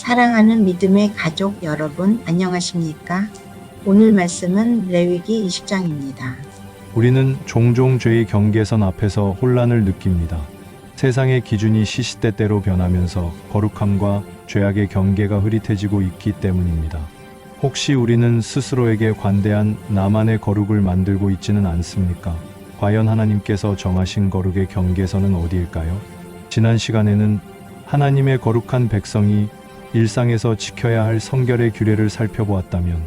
사랑하는 믿음의 가족 여러분, 안녕하십니까? 오늘 말씀은 레위기 20장입니다. 우리는 종종 죄의 경계선 앞에서 혼란을 느낍니다. 세상의 기준이 시시때때로 변하면서 거룩함과 죄악의 경계가 흐릿해지고 있기 때문입니다. 혹시 우리는 스스로에게 관대한 나만의 거룩을 만들고 있지는 않습니까? 과연 하나님께서 정하신 거룩의 경계선은 어디일까요? 지난 시간에는 하나님의 거룩한 백성이 일상에서 지켜야 할 성결의 규례를 살펴보았다면,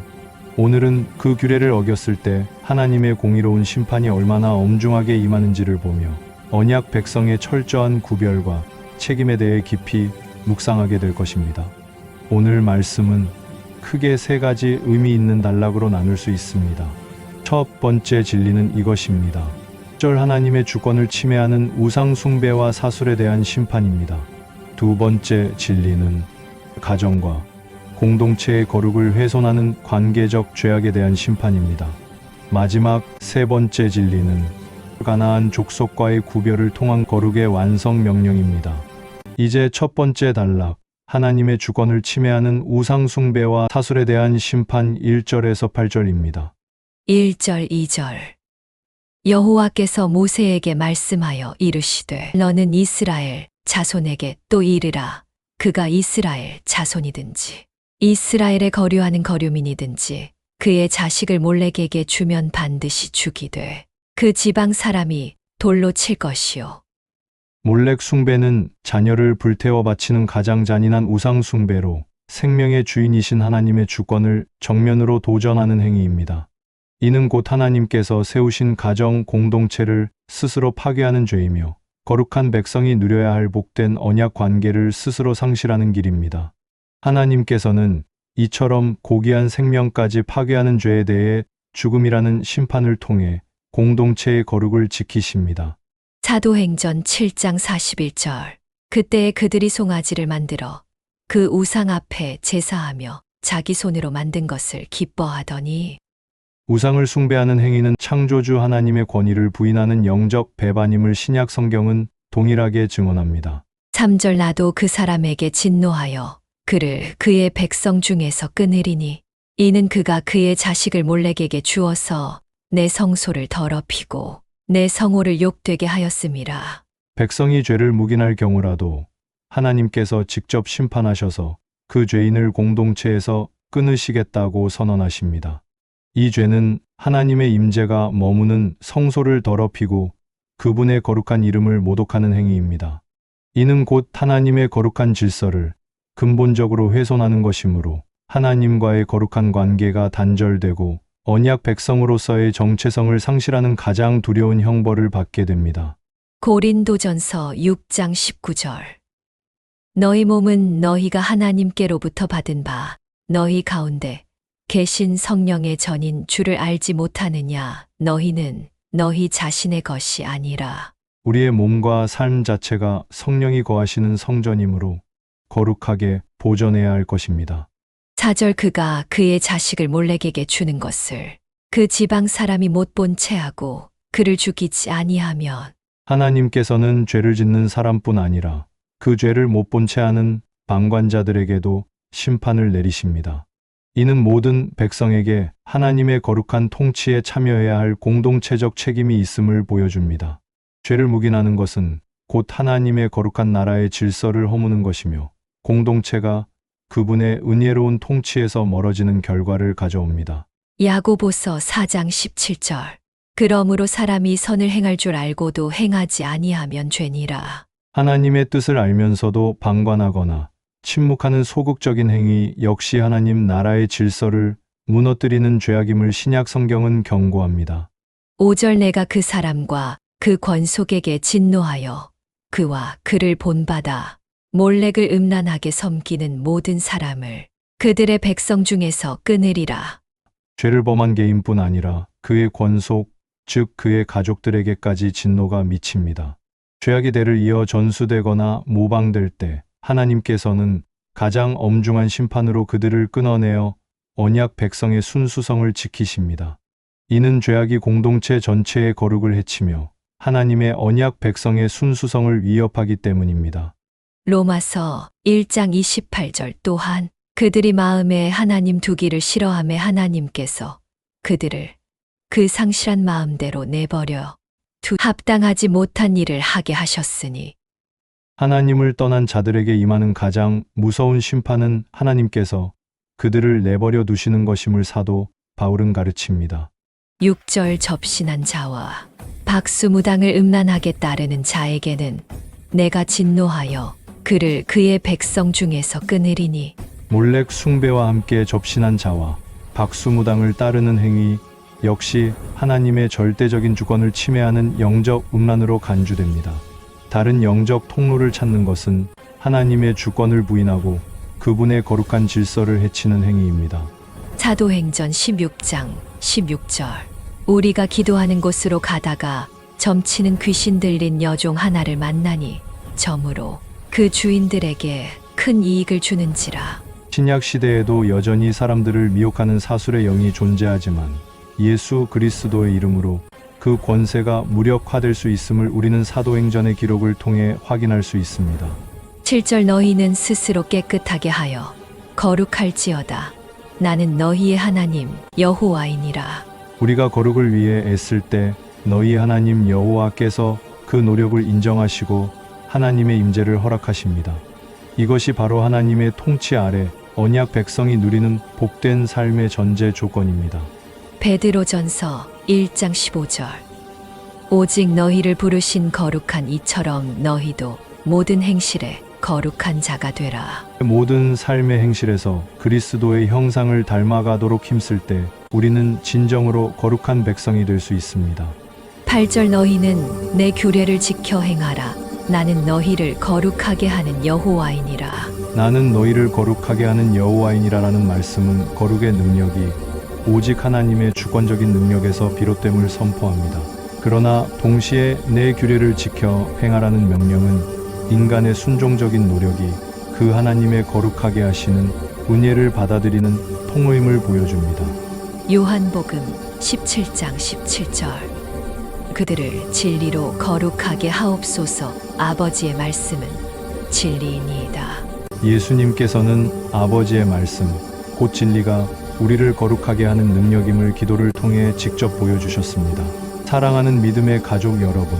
오늘은 그 규례를 어겼을 때 하나님의 공의로운 심판이 얼마나 엄중하게 임하는지를 보며 언약 백성의 철저한 구별과 책임에 대해 깊이 묵상하게 될 것입니다. 오늘 말씀은 크게 세 가지 의미 있는 단락으로 나눌 수 있습니다. 첫 번째 진리는 이것입니다. 절 하나님의 주권을 침해하는 우상 숭배와 사술에 대한 심판입니다. 두 번째 진리는 가정과 공동체의 거룩을 훼손하는 관계적 죄악에 대한 심판입니다. 마지막 세 번째 진리는 가나안 족속과의 구별을 통한 거룩의 완성 명령입니다. 이제 첫 번째 단락, 하나님의 주권을 침해하는 우상 숭배와 사술에 대한 심판 1절에서 8절입니다. 1절 2절 여호와께서 모세에게 말씀하여 이르시되 너는 이스라엘 자손에게 또 이르라. 그가 이스라엘 자손이든지 이스라엘에 거류하는 거류민이든지 그의 자식을 몰렉에게 주면 반드시 죽이되 그 지방 사람이 돌로 칠 것이요. 몰렉 숭배는 자녀를 불태워 바치는 가장 잔인한 우상 숭배로 생명의 주인이신 하나님의 주권을 정면으로 도전하는 행위입니다. 이는 곧 하나님께서 세우신 가정 공동체를 스스로 파괴하는 죄이며 거룩한 백성이 누려야 할 복된 언약 관계를 스스로 상실하는 길입니다. 하나님께서는 이처럼 고귀한 생명까지 파괴하는 죄에 대해 죽음이라는 심판을 통해 공동체의 거룩을 지키십니다. 사도행전 7장 41절 그때에 그들이 송아지를 만들어 그 우상 앞에 제사하며 자기 손으로 만든 것을 기뻐하더니 우상을 숭배하는 행위는 창조주 하나님의 권위를 부인하는 영적 배반임을 신약 성경은 동일하게 증언합니다. 3절 나도 그 사람에게 진노하여 그를 그의 백성 중에서 끊으리니 이는 그가 그의 자식을 몰렉에게 주어서 내 성소를 더럽히고 내 성호를 욕되게 하였음이라. 백성이 죄를 묵인할 경우라도 하나님께서 직접 심판하셔서 그 죄인을 공동체에서 끊으시겠다고 선언하십니다. 이 죄는 하나님의 임재가 머무는 성소를 더럽히고 그분의 거룩한 이름을 모독하는 행위입니다. 이는 곧 하나님의 거룩한 질서를 근본적으로 훼손하는 것이므로 하나님과의 거룩한 관계가 단절되고 언약 백성으로서의 정체성을 상실하는 가장 두려운 형벌을 받게 됩니다. 고린도전서 6장 19절 너희 몸은 너희가 하나님께로부터 받은 바 너희 가운데 계신 성령의 전인 주를 알지 못하느냐. 너희는 너희 자신의 것이 아니라 우리의 몸과 삶 자체가 성령이 거하시는 성전이므로 거룩하게 보존해야 할 것입니다. 4절 그가 그의 자식을 몰렉에게 주는 것을 그 지방 사람이 못 본 채하고 그를 죽이지 아니하면 하나님께서는 죄를 짓는 사람뿐 아니라 그 죄를 못 본 채하는 방관자들에게도 심판을 내리십니다. 이는 모든 백성에게 하나님의 거룩한 통치에 참여해야 할 공동체적 책임이 있음을 보여줍니다. 죄를 묵인하는 것은 곧 하나님의 거룩한 나라의 질서를 허무는 것이며 공동체가 그분의 은혜로운 통치에서 멀어지는 결과를 가져옵니다. 야고보서 4장 17절 그러므로 사람이 선을 행할 줄 알고도 행하지 아니하면 죄니라. 하나님의 뜻을 알면서도 방관하거나 침묵하는 소극적인 행위 역시 하나님 나라의 질서를 무너뜨리는 죄악임을 신약 성경은 경고합니다. 5절 내가 그 사람과 그 권속에게 진노하여 그와 그를 본받아 몰렉을 음란하게 섬기는 모든 사람을 그들의 백성 중에서 끊으리라. 죄를 범한 개인뿐 아니라 그의 권속, 즉 그의 가족들에게까지 진노가 미칩니다. 죄악이 대를 이어 전수되거나 모방될 때 하나님께서는 가장 엄중한 심판으로 그들을 끊어내어 언약 백성의 순수성을 지키십니다. 이는 죄악이 공동체 전체의 거룩을 해치며 하나님의 언약 백성의 순수성을 위협하기 때문입니다. 로마서 1장 28절 또한 그들이 마음에 하나님 두기를 싫어하며 하나님께서 그들을 그 상실한 마음대로 내버려 합당하지 못한 일을 하게 하셨으니 하나님을 떠난 자들에게 임하는 가장 무서운 심판은 하나님께서 그들을 내버려 두시는 것임을 사도 바울은 가르칩니다. 6절 접신한 자와 박수무당을 음란하게 따르는 자에게는 내가 진노하여 그를 그의 백성 중에서 끊으리니 몰렉 숭배와 함께 접신한 자와 박수무당을 따르는 행위 역시 하나님의 절대적인 주권을 침해하는 영적 음란으로 간주됩니다. 다른 영적 통로를 찾는 것은 하나님의 주권을 부인하고 그분의 거룩한 질서를 해치는 행위입니다. 사도행전 16장 16절 우리가 기도하는 곳으로 가다가 점치는 귀신 들린 여종 하나를 만나니 점으로 그 주인들에게 큰 이익을 주는지라. 신약 시대에도 여전히 사람들을 미혹하는 사술의 영이 존재하지만 예수 그리스도의 이름으로 그 권세가 무력화될 수 있음을 우리는 사도행전의 기록을 통해 확인할 수 있습니다. 7절 너희는 스스로 깨끗하게 하여 거룩할지어다. 나는 너희의 하나님 여호와이니라. 우리가 거룩을 위해 애쓸 때 너희 하나님 여호와께서 그 노력을 인정하시고 하나님의 임재를 허락하십니다. 이것이 바로 하나님의 통치 아래 언약 백성이 누리는 복된 삶의 전제 조건입니다. 베드로전서 1장 15절 오직 너희를 부르신 거룩한 이처럼 너희도 모든 행실에 거룩한 자가 되라. 모든 삶의 행실에서 그리스도의 형상을 닮아가도록 힘쓸 때 우리는 진정으로 거룩한 백성이 될 수 있습니다. 8절 너희는 내 규례를 지켜 행하라. 나는 너희를 거룩하게 하는 여호와이니라. 나는 너희를 거룩하게 하는 여호와이니라라는 말씀은 거룩의 능력이 오직 하나님의 주권적인 능력에서 비롯됨을 선포합니다. 그러나 동시에 내 규례를 지켜 행하라는 명령은 인간의 순종적인 노력이 그 하나님의 거룩하게 하시는 은혜를 받아들이는 통로임을 보여줍니다. 요한복음 17장 17절 그들을 진리로 거룩하게 하옵소서. 아버지의 말씀은 진리이니이다. 예수님께서는 아버지의 말씀, 곧 진리가 우리를 거룩하게 하는 능력임을 기도를 통해 직접 보여주셨습니다. 사랑하는 믿음의 가족 여러분,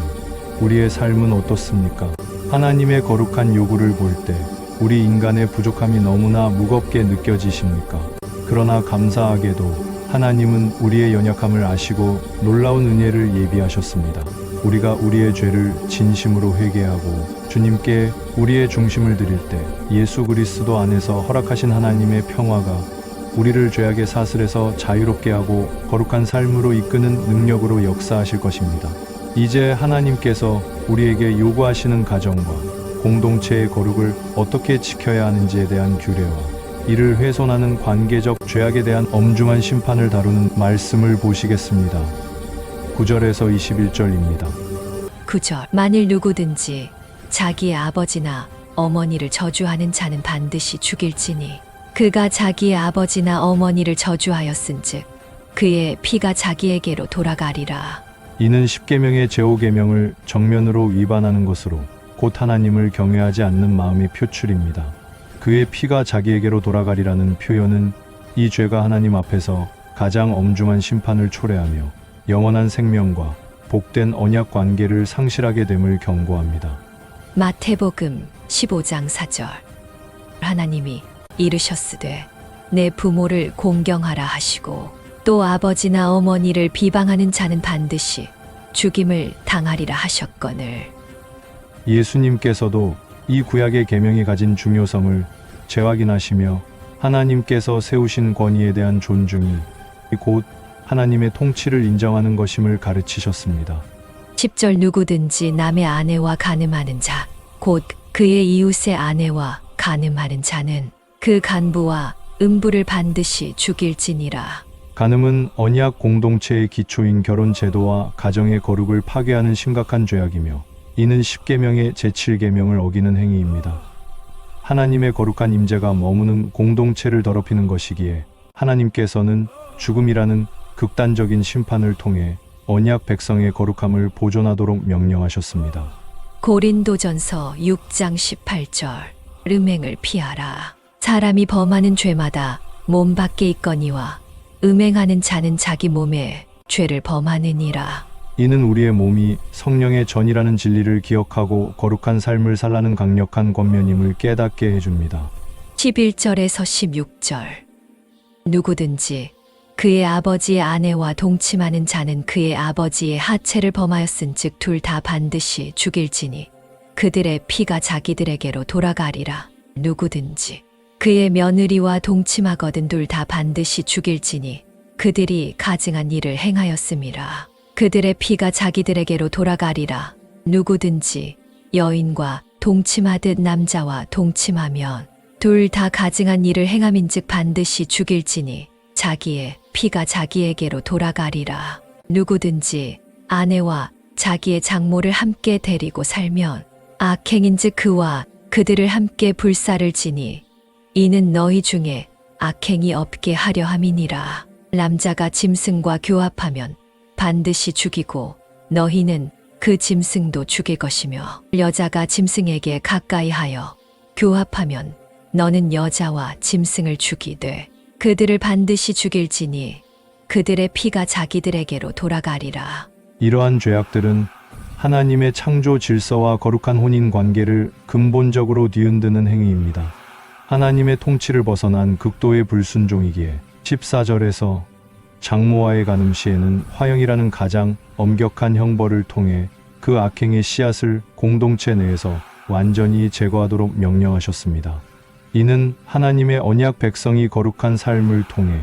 우리의 삶은 어떻습니까? 하나님의 거룩한 요구를 볼 때 우리 인간의 부족함이 너무나 무겁게 느껴지십니까? 그러나 감사하게도 하나님은 우리의 연약함을 아시고 놀라운 은혜를 예비하셨습니다. 우리가 우리의 죄를 진심으로 회개하고 주님께 우리의 중심을 드릴 때 예수 그리스도 안에서 허락하신 하나님의 평화가 우리를 죄악의 사슬에서 자유롭게 하고 거룩한 삶으로 이끄는 능력으로 역사하실 것입니다. 이제 하나님께서 우리에게 요구하시는 가정과 공동체의 거룩을 어떻게 지켜야 하는지에 대한 규례와 이를 훼손하는 관계적 죄악에 대한 엄중한 심판을 다루는 말씀을 보시겠습니다. 9절에서 21절입니다. 9절 만일 누구든지 자기의 아버지나 어머니를 저주하는 자는 반드시 죽일지니 그가 자기의 아버지나 어머니를 저주하였은즉 그의 피가 자기에게로 돌아가리라. 이는 십계명의 제5계명을 정면으로 위반하는 것으로 곧 하나님을 경외하지 않는 마음의 표출입니다. 그의 피가 자기에게로 돌아가리라는 표현은 이 죄가 하나님 앞에서 가장 엄중한 심판을 초래하며 영원한 생명과 복된 언약 관계를 상실하게 됨을 경고합니다. 마태복음 15장 4절 하나님이 이르셨으되 내 부모를 공경하라 하시고 또 아버지나 어머니를 비방하는 자는 반드시 죽임을 당하리라 하셨거늘. 예수님께서도 이 구약의 계명이 가진 중요성을 재확인하시며 하나님께서 세우신 권위에 대한 존중이 곧 하나님의 통치를 인정하는 것임을 가르치셨습니다. 10절 누구든지 남의 아내와 간음하는 자, 곧 그의 이웃의 아내와 간음하는 자는 그 간부와 음부를 반드시 죽일지니라. 간음은 언약 공동체의 기초인 결혼 제도와 가정의 거룩을 파괴하는 심각한 죄악이며 이는 십계명의 제7계명을 어기는 행위입니다. 하나님의 거룩한 임재가 머무는 공동체를 더럽히는 것이기에 하나님께서는 죽음이라는 극단적인 심판을 통해 언약 백성의 거룩함을 보존하도록 명령하셨습니다. 고린도전서 6장 18절. 음행을 피하라. 사람이 범하는 죄마다 몸 밖에 있거니와 음행하는 자는 자기 몸에 죄를 범하느니라. 이는 우리의 몸이 성령의 전이라는 진리를 기억하고 거룩한 삶을 살라는 강력한 권면임을 깨닫게 해줍니다. 11절에서 16절. 누구든지 그의 아버지의 아내와 동침하는 자는 그의 아버지의 하체를 범하였은즉 둘 다 반드시 죽일지니 그들의 피가 자기들에게로 돌아가리라. 누구든지 그의 며느리와 동침하거든 둘 다 반드시 죽일지니 그들이 가증한 일을 행하였음이라. 그들의 피가 자기들에게로 돌아가리라. 누구든지 여인과 동침하듯 남자와 동침하면 둘 다 가증한 일을 행함인즉 반드시 죽일지니 자기의 피가 자기에게로 돌아가리라. 누구든지 아내와 자기의 장모를 함께 데리고 살면 악행인즉 그와 그들을 함께 불사를 지니 이는 너희 중에 악행이 없게 하려 함이니라. 남자가 짐승과 교합하면 반드시 죽이고 너희는 그 짐승도 죽일 것이며 여자가 짐승에게 가까이하여 교합하면 너는 여자와 짐승을 죽이되 그들을 반드시 죽일지니 그들의 피가 자기들에게로 돌아가리라. 이러한 죄악들은 하나님의 창조 질서와 거룩한 혼인 관계를 근본적으로 뒤흔드는 행위입니다. 하나님의 통치를 벗어난 극도의 불순종이기에 14절에서 장모와의 간음 시에는 화형이라는 가장 엄격한 형벌을 통해 그 악행의 씨앗을 공동체 내에서 완전히 제거하도록 명령하셨습니다. 이는 하나님의 언약 백성이 거룩한 삶을 통해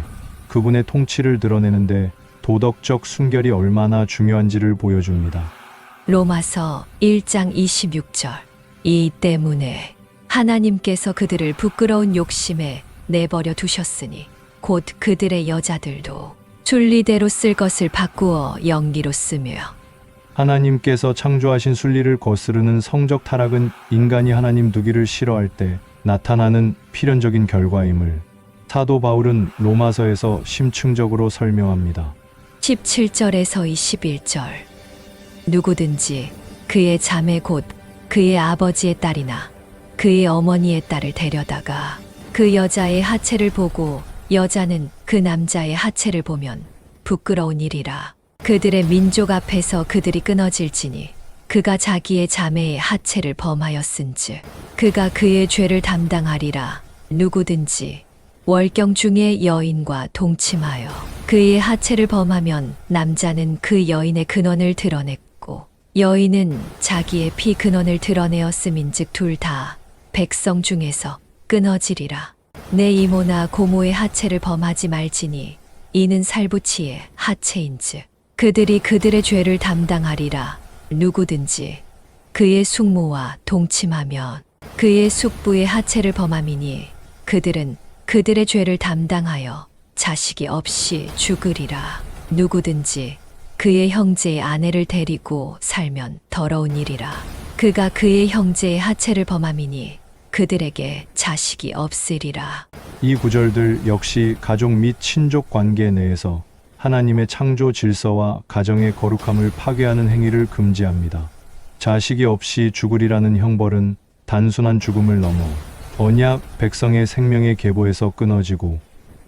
그분의 통치를 드러내는데 도덕적 순결이 얼마나 중요한지를 보여줍니다. 로마서 1장 26절. 이 때문에 하나님께서 그들을 부끄러운 욕심에 내버려 두셨으니 곧 그들의 여자들도 순리대로 쓸 것을 바꾸어 영리로 쓰며. 하나님께서 창조하신 순리를 거스르는 성적 타락은 인간이 하나님 두기를 싫어할 때 나타나는 필연적인 결과임을 사도 바울은 로마서에서 심층적으로 설명합니다. 17절에서 21절. 누구든지 그의 자매 곧 그의 아버지의 딸이나 그의 어머니의 딸을 데려다가 그 여자의 하체를 보고 여자는 그 남자의 하체를 보면 부끄러운 일이라. 그들의 민족 앞에서 그들이 끊어질지니 그가 자기의 자매의 하체를 범하였은즉 그가 그의 죄를 담당하리라. 누구든지 월경 중에 여인과 동침하여 그의 하체를 범하면 남자는 그 여인의 근원을 드러냈고 여인은 자기의 피 근원을 드러내었음인즉 둘 다 백성 중에서 끊어지리라. 내 이모나 고모의 하체를 범하지 말지니 이는 살부치의 하체인즉 그들이 그들의 죄를 담당하리라. 누구든지 그의 숙모와 동침하면 그의 숙부의 하체를 범함이니 그들은 그들의 죄를 담당하여 자식이 없이 죽으리라. 누구든지 그의 형제의 아내를 데리고 살면 더러운 일이라. 그가 그의 형제의 하체를 범함이니 그들에게 자식이 없으리라. 이 구절들 역시 가족 및 친족 관계 내에서 하나님의 창조 질서와 가정의 거룩함을 파괴하는 행위를 금지합니다. 자식이 없이 죽으리라는 형벌은 단순한 죽음을 넘어 언약 백성의 생명의 계보에서 끊어지고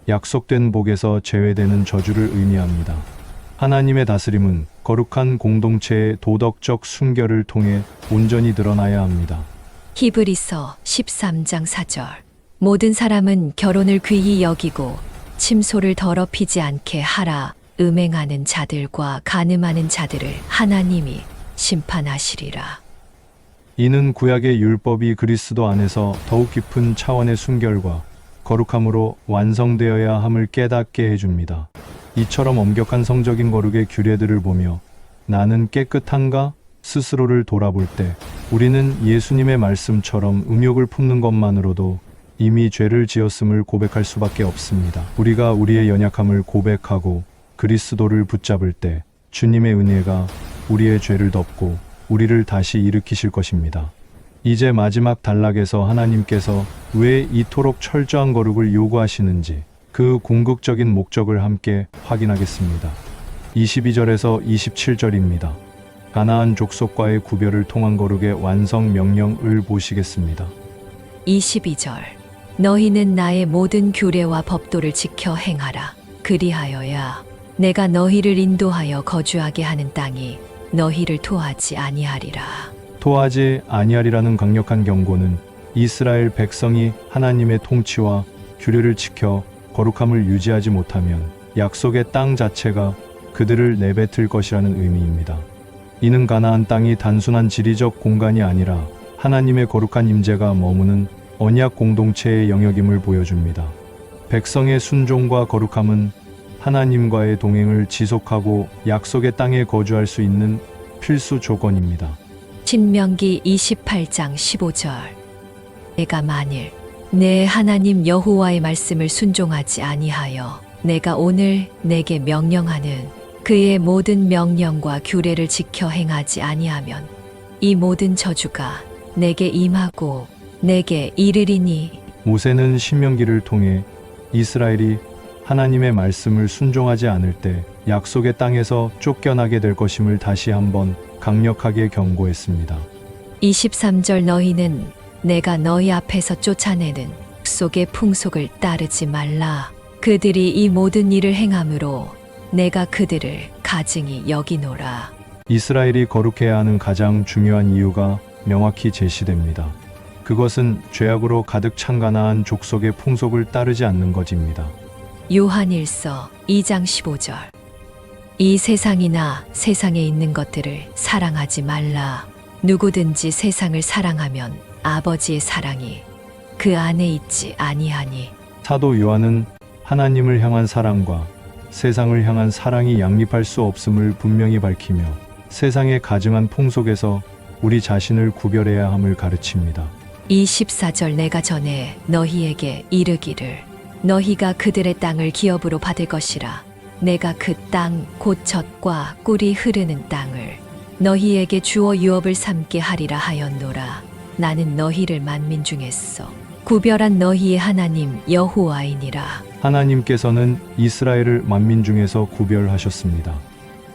약속된 복에서 제외되는 저주를 의미합니다. 하나님의 다스림은 거룩한 공동체의 도덕적 순결을 통해 온전히 드러나야 합니다. 히브리서 13장 4절. 모든 사람은 결혼을 귀히 여기고 침소를 더럽히지 않게 하라. 음행하는 자들과 간음하는 자들을 하나님이 심판하시리라. 이는 구약의 율법이 그리스도 안에서 더욱 깊은 차원의 순결과 거룩함으로 완성되어야 함을 깨닫게 해줍니다. 이처럼 엄격한 성적인 거룩의 규례들을 보며 나는 깨끗한가 스스로를 돌아볼 때 우리는 예수님의 말씀처럼 음욕을 품는 것만으로도 이미 죄를 지었음을 고백할 수밖에 없습니다. 우리가 우리의 연약함을 고백하고 그리스도를 붙잡을 때 주님의 은혜가 우리의 죄를 덮고 우리를 다시 일으키실 것입니다. 이제 마지막 단락에서 하나님께서 왜 이토록 철저한 거룩을 요구하시는지 그 궁극적인 목적을 함께 확인하겠습니다. 22절에서 27절입니다. 가나안 족속과의 구별을 통한 거룩의 완성 명령을 보시겠습니다. 22절 너희는 나의 모든 규례와 법도를 지켜 행하라. 그리하여야 내가 너희를 인도하여 거주하게 하는 땅이 너희를 토하지 아니하리라. 토하지 아니하리라는 강력한 경고는 이스라엘 백성이 하나님의 통치와 규례를 지켜 거룩함을 유지하지 못하면 약속의 땅 자체가 그들을 내뱉을 것이라는 의미입니다. 이는 가나안 땅이 단순한 지리적 공간이 아니라 하나님의 거룩한 임재가 머무는 언약 공동체의 영역임을 보여줍니다. 백성의 순종과 거룩함은 하나님과의 동행을 지속하고 약속의 땅에 거주할 수 있는 필수 조건입니다. 신명기 28장 15절 내가 만일 내 하나님 여호와의 말씀을 순종하지 아니하여 내가 오늘 내게 명령하는 그의 모든 명령과 규례를 지켜 행하지 아니하면 이 모든 저주가 내게 임하고 내게 이르리니. 모세는 신명기를 통해 이스라엘이 하나님의 말씀을 순종하지 않을 때 약속의 땅에서 쫓겨나게 될 것임을 다시 한번 강력하게 경고했습니다. 23절 너희는 내가 너희 앞에서 쫓아내는 속의 풍속을 따르지 말라. 그들이 이 모든 일을 행함으로 내가 그들을 가증히 여기노라. 이스라엘이 거룩해야 하는 가장 중요한 이유가 명확히 제시됩니다. 그것은 죄악으로 가득 찬 가나안 족속의 풍속을 따르지 않는 것입니다. 요한일서 2장 15절 이 세상이나 세상에 있는 것들을 사랑하지 말라. 누구든지 세상을 사랑하면 아버지의 사랑이 그 안에 있지 아니하니. 사도 요한은 하나님을 향한 사랑과 세상을 향한 사랑이 양립할 수 없음을 분명히 밝히며 세상의 가증한 풍속에서 우리 자신을 구별해야 함을 가르칩니다. 24절 내가 전에 너희에게 이르기를 너희가 그들의 땅을 기업으로 받을 것이라. 내가 그 땅 곧 젖과 꿀이 흐르는 땅을 너희에게 주어 유업을 삼게 하리라 하였노라. 나는 너희를 만민 중에서 구별한 너희의 하나님 여호와이니라. 하나님께서는 이스라엘을 만민 중에서 구별하셨습니다.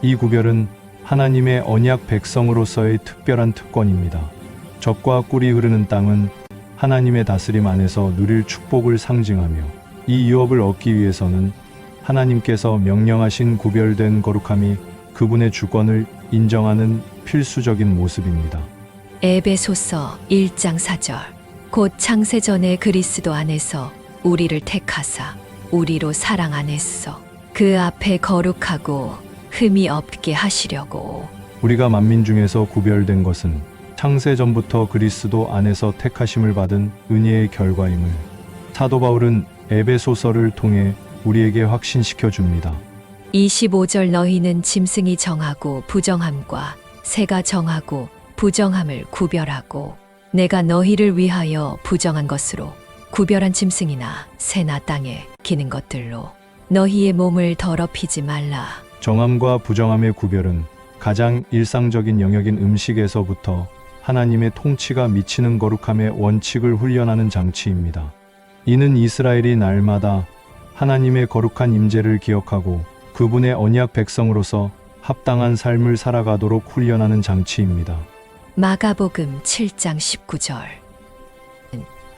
이 구별은 하나님의 언약 백성으로서의 특별한 특권입니다. 젖과 꿀이 흐르는 땅은 하나님의 다스림 안에서 누릴 축복을 상징하며 이 유업을 얻기 위해서는 하나님께서 명령하신 구별된 거룩함이 그분의 주권을 인정하는 필수적인 모습입니다. 에베소서 1장 4절 곧 창세전에 그리스도 안에서 우리를 택하사 우리로 사랑 안에서 그 앞에 거룩하고 흠이 없게 하시려고. 우리가 만민 중에서 구별된 것은 창세전부터 그리스도 안에서 택하심을 받은 은혜의 결과임을 사도 바울은 에베소서를 통해 우리에게 확신시켜 줍니다. 25절 너희는 짐승이 정하고 부정함과 새가 정하고 부정함을 구별하고 내가 너희를 위하여 부정한 것으로 구별한 짐승이나 새나 땅에 기는 것들로 너희의 몸을 더럽히지 말라. 정함과 부정함의 구별은 가장 일상적인 영역인 음식에서부터 하나님의 통치가 미치는 거룩함의 원칙을 훈련하는 장치입니다. 이는 이스라엘이 날마다 하나님의 거룩한 임재를 기억하고 그분의 언약 백성으로서 합당한 삶을 살아가도록 훈련하는 장치입니다. 마가복음 7장 19절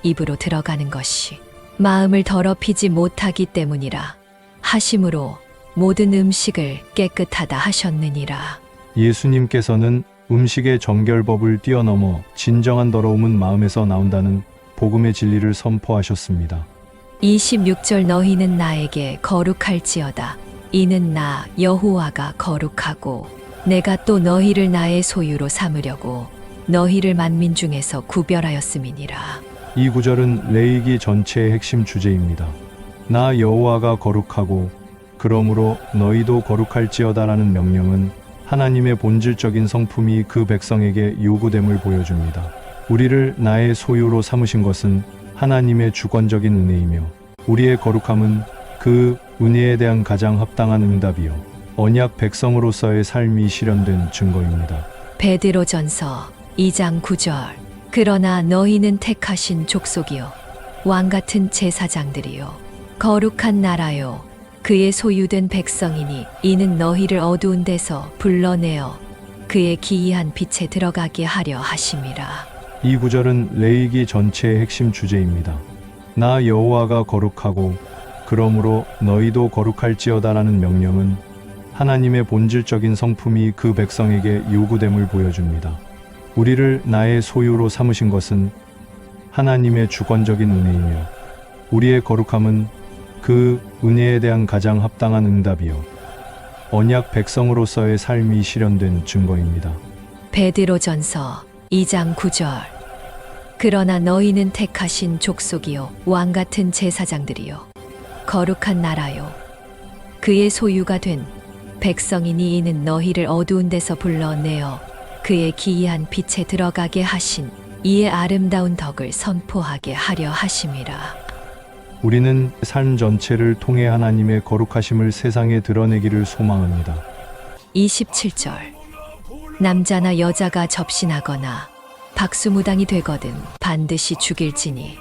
입으로 들어가는 것이 마음을 더럽히지 못하기 때문이라 하심으로 모든 음식을 깨끗하다 하셨느니라. 예수님께서는 음식의 정결법을 뛰어넘어 진정한 더러움은 마음에서 나온다는 복음의 진리를 선포하셨습니다. 26절 너희는 나에게 거룩할지어다. 이는 나 여호와가 거룩하고 내가 또 너희를 나의 소유로 삼으려고 너희를 만민 중에서 구별하였음이니라. 이 구절은 레위기 전체의 핵심 주제입니다. 나 여호와가 거룩하고 그러므로 너희도 거룩할지어다라는 명령은 하나님의 본질적인 성품이 그 백성에게 요구됨을 보여줍니다. 우리를 나의 소유로 삼으신 것은 하나님의 주권적인 은혜이며 우리의 거룩함은 그 은혜에 대한 가장 합당한 응답이요 언약 백성으로서의 삶이 실현된 증거입니다. 베드로전서 2장 9절 그러나 너희는 택하신 족속이요 왕같은 제사장들이요 거룩한 나라요 그의 소유된 백성이니 이는 너희를 어두운 데서 불러내어 그의 기이한 빛에 들어가게 하려 하심이라. 이 구절은 레위기 전체의 핵심 주제입니다. 나 여호와가 거룩하고 그러므로 너희도 거룩할지어다라는 명령은 하나님의 본질적인 성품이 그 백성에게 요구됨을 보여줍니다. 우리를 나의 소유로 삼으신 것은 하나님의 주권적인 은혜이며 우리의 거룩함은 그 은혜에 대한 가장 합당한 응답이요 언약 백성으로서의 삶이 실현된 증거입니다. 베드로전서 2장 9절. 그러나 너희는 택하신 족속이요 왕 같은 제사장들이요 거룩한 나라요 그의 소유가 된 백성이니 이는 너희를 어두운 데서 불러내어 그의 기이한 빛에 들어가게 하신 이의 아름다운 덕을 선포하게 하려 하심이라. 우리는 삶 전체를 통해 하나님의 거룩하심을 세상에 드러내기를 소망합니다. 27절. 남자나 여자가 접신하거나 박수무당이 되거든 반드시 죽일지니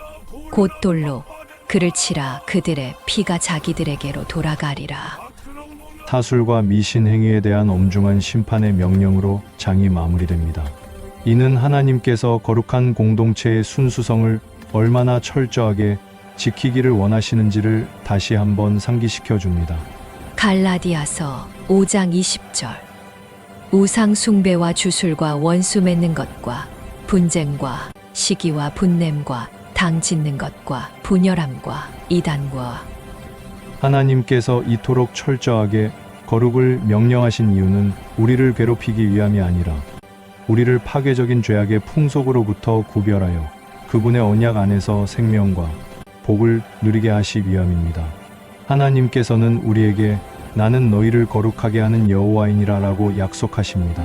곧 돌로 그를 치라. 그들의 피가 자기들에게로 돌아가리라. 사술과 미신 행위에 대한 엄중한 심판의 명령으로 장이 마무리됩니다. 이는 하나님께서 거룩한 공동체의 순수성을 얼마나 철저하게 지키기를 원하시는지를 다시 한번 상기시켜 줍니다. 갈라디아서 5장 20절. 우상 숭배와 주술과 원수 맺는 것과 분쟁과 시기와 분냄과 당 짓는 것과 분열함과 이단과. 하나님께서 이토록 철저하게 거룩을 명령하신 이유는 우리를 괴롭히기 위함이 아니라 우리를 파괴적인 죄악의 풍속으로부터 구별하여 그분의 언약 안에서 생명과 복을 누리게 하시 위함입니다. 하나님께서는 우리에게 나는 너희를 거룩하게 하는 여호와이니라 라고 약속하십니다.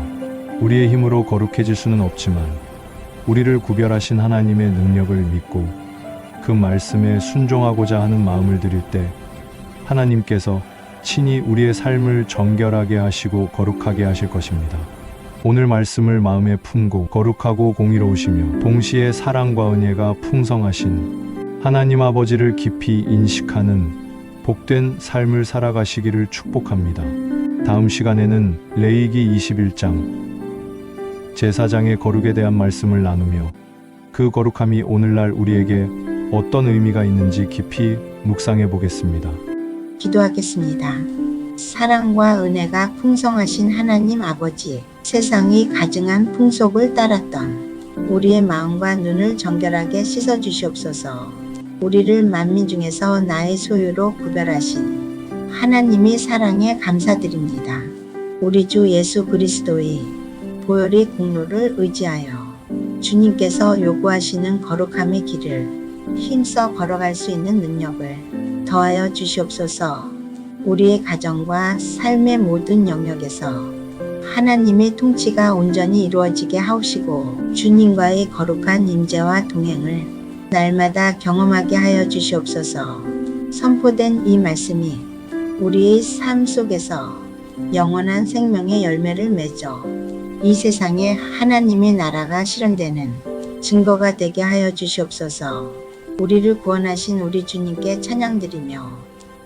우리의 힘으로 거룩해질 수는 없지만 우리를 구별하신 하나님의 능력을 믿고 그 말씀에 순종하고자 하는 마음을 드릴 때 하나님께서 친히 우리의 삶을 정결하게 하시고 거룩하게 하실 것입니다. 오늘 말씀을 마음에 품고 거룩하고 공의로우시며 동시에 사랑과 은혜가 풍성하신 하나님 아버지를 깊이 인식하는 복된 삶을 살아가시기를 축복합니다. 다음 시간에는 레위기 21장 제사장의 거룩에 대한 말씀을 나누며 그 거룩함이 오늘날 우리에게 어떤 의미가 있는지 깊이 묵상해 보겠습니다. 기도하겠습니다. 사랑과 은혜가 풍성하신 하나님 아버지, 세상이 가증한 풍속을 따랐던 우리의 마음과 눈을 정결하게 씻어주시옵소서. 우리를 만민 중에서 나의 소유로 구별하신 하나님의 사랑에 감사드립니다. 우리 주 예수 그리스도의 보혈의 공로를 의지하여 주님께서 요구하시는 거룩함의 길을 힘써 걸어갈 수 있는 능력을 더하여 주시옵소서. 우리의 가정과 삶의 모든 영역에서 하나님의 통치가 온전히 이루어지게 하옵시고 주님과의 거룩한 임재와 동행을 날마다 경험하게 하여 주시옵소서. 선포된 이 말씀이 우리의 삶 속에서 영원한 생명의 열매를 맺어 이 세상에 하나님의 나라가 실현되는 증거가 되게 하여 주시옵소서. 우리를 구원하신 우리 주님께 찬양드리며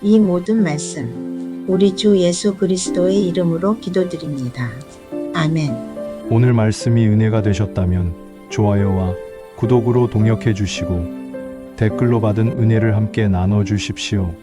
이 모든 말씀 우리 주 예수 그리스도의 이름으로 기도드립니다. 아멘. 오늘 말씀이 은혜가 되셨다면 좋아요와 구독으로 동역해 주시고 댓글로 받은 은혜를 함께 나눠 주십시오.